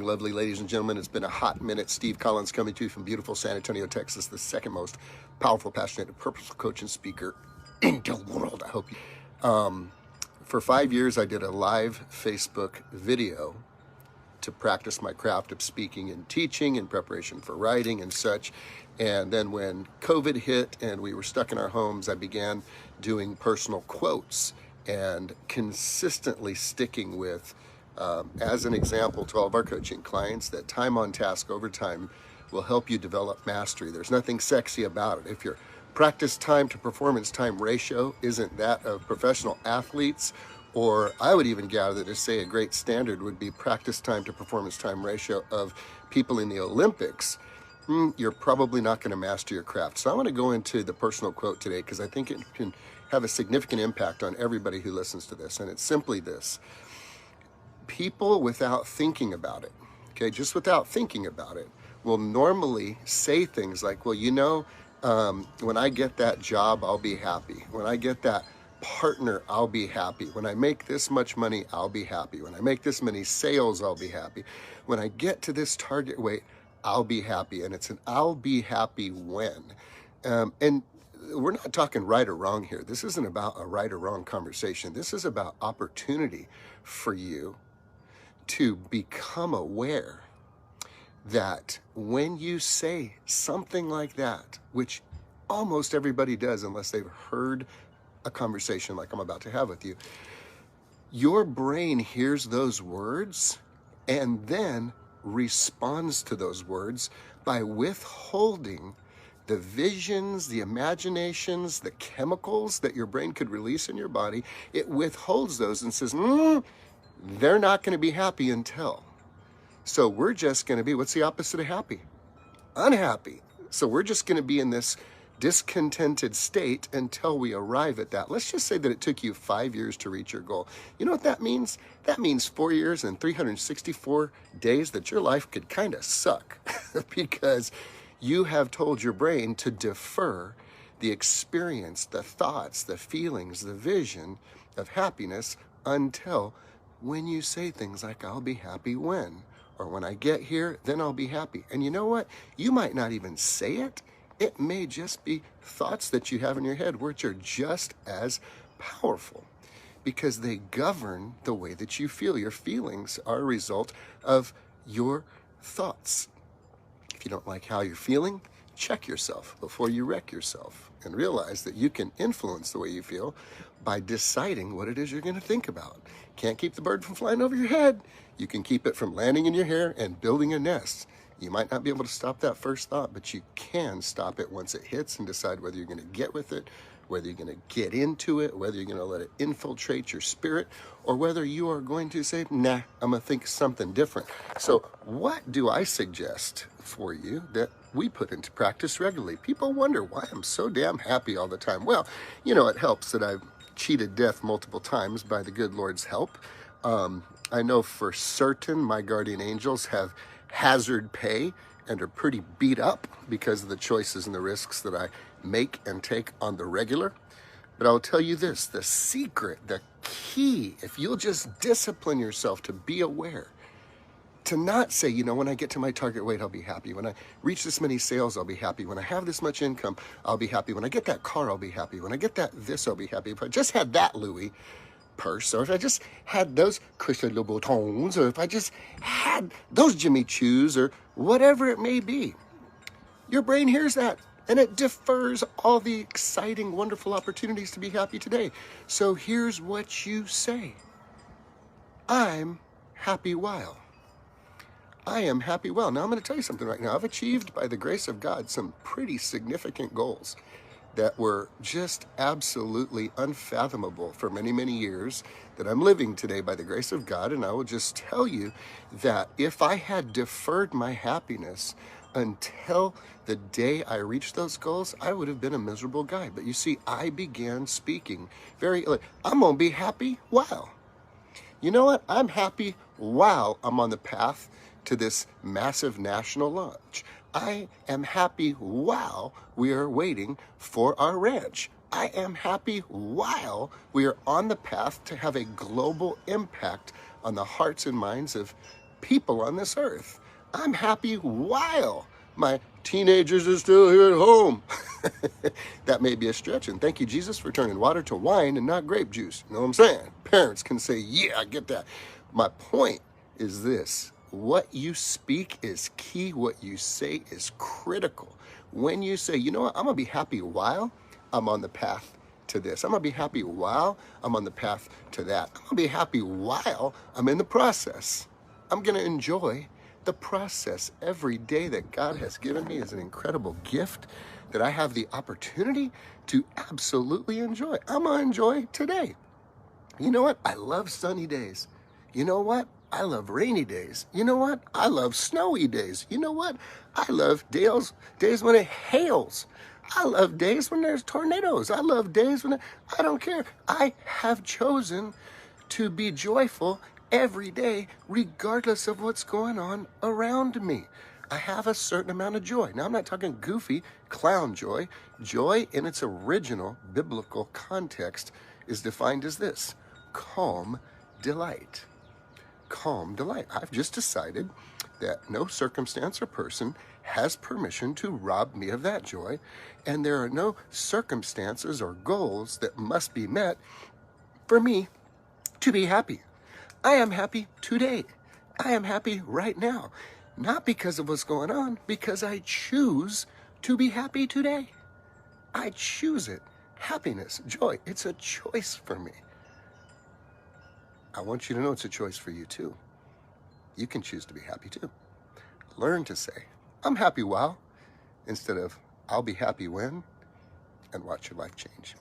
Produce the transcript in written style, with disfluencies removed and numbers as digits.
Lovely ladies and gentlemen, it's been a hot minute. Steve Collins coming to you from beautiful San Antonio, Texas, the second most powerful, passionate, purposeful coach and speaker in the world. I hope you. For 5 years, I did a live Facebook video to practice my craft of speaking and teaching in preparation for writing and such. And then when COVID hit and we were stuck in our homes, I began doing personal quotes and consistently sticking with as an example to all of our coaching clients that time on task over time will help you develop mastery. There's nothing sexy about it. If your practice time to performance time ratio isn't that of professional athletes, or I would even gather to say a great standard would be practice time to performance time ratio of people in the Olympics, you're probably not going to master your craft. So I want to go into the personal quote today because I think it can have a significant impact on everybody who listens to this. And it's simply this. People without thinking about it, okay, just without thinking about it, will normally say things like, well, when I get that job, I'll be happy. When I get that partner, I'll be happy. When I make this much money, I'll be happy. When I make this many sales, I'll be happy. When I get to this target weight, I'll be happy. And it's an I'll be happy when. And we're not talking right or wrong here. This isn't about a right or wrong conversation. This is about opportunity for you to become aware that when you say something like that, which almost everybody does unless they've heard a conversation like I'm about to have with you, your brain hears those words and then responds to those words by withholding the visions, the imaginations, the chemicals that your brain could release in your body. It withholds those and says, they're not going to be happy until. So we're just going to be, what's the opposite of happy? Unhappy. So we're just going to be in this discontented state until we arrive at that. Let's just say that it took you 5 years to reach your goal. You know what that means? That means 4 years and 364 days that your life could kind of suck because you have told your brain to defer the experience, the thoughts, the feelings, the vision of happiness until when you say things like, I'll be happy when, or when I get here, then I'll be happy. And you know what? You might not even say it. It may just be thoughts that you have in your head, which are just as powerful because they govern the way that you feel. Your feelings are a result of your thoughts. If you don't like how you're feeling, check yourself before you wreck yourself and realize that you can influence the way you feel by deciding what it is you're going to think about. Can't keep the bird from flying over your head. You can keep it from landing in your hair and building a nest. You might not be able to stop that first thought, but you can stop it once it hits and decide whether you're going to get with it, whether you're going to get into it, whether you're going to let it infiltrate your spirit, or whether you are going to say, nah, I'm going to think something different. So what do I suggest for you that we put into practice regularly? People wonder why I'm so damn happy all the time. Well, it helps that I've cheated death multiple times by the good Lord's help. I know for certain my guardian angels have hazard pay and are pretty beat up because of the choices and the risks that I make and take on the regular. But I'll tell you this, the secret, the key, if you'll just discipline yourself to be aware, to not say, when I get to my target weight, I'll be happy. When I reach this many sales, I'll be happy. When I have this much income, I'll be happy. When I get that car, I'll be happy. When I get this, I'll be happy. If I just had that Louis purse, or if I just had those Christian Louboutins, or if I just had those Jimmy Choos, or whatever it may be, your brain hears that and it defers all the exciting, wonderful opportunities to be happy today. So here's what you say. I'm happy while. I am happy well. Now I'm going to tell you something right now. I've achieved, by the grace of God, some pretty significant goals that were just absolutely unfathomable for many, many years that I'm living today by the grace of God. And I will just tell you that if I had deferred my happiness until the day I reached those goals, I would have been a miserable guy. But you see, I began speaking I'm going to be happy while. You know what? I'm happy while I'm on the path to this massive national launch. I am happy while we are waiting for our ranch. I am happy while we are on the path to have a global impact on the hearts and minds of people on this earth. I'm happy while my teenagers are still here at home. That may be a stretch, and thank you, Jesus, for turning water to wine and not grape juice. You know what I'm saying? Parents can say, yeah, I get that. My point is this: what you speak is key. What you say is critical. When you say, you know what, I'm going to be happy while I'm on the path to this. I'm going to be happy while I'm on the path to that. I'm going to be happy while I'm in the process. I'm going to enjoy the process. Every day that God has given me is an incredible gift that I have the opportunity to absolutely enjoy. I'm going to enjoy today. You know what? I love sunny days. You know what? I love rainy days. You know what? I love snowy days. You know what? I love days when it hails. I love days when there's tornadoes. I love days when I don't care. I have chosen to be joyful every day, regardless of what's going on around me. I have a certain amount of joy. Now, I'm not talking goofy clown joy. Joy in its original biblical context is defined as this: calm delight. Calm delight. I've just decided that no circumstance or person has permission to rob me of that joy, and there are no circumstances or goals that must be met for me to be happy. I am happy today. I am happy right now. Not because of what's going on, because I choose to be happy today. I choose it. Happiness, joy, it's a choice for me. I want you to know it's a choice for you too. You can choose to be happy too. Learn to say, I'm happy while, instead of I'll be happy when, and watch your life change.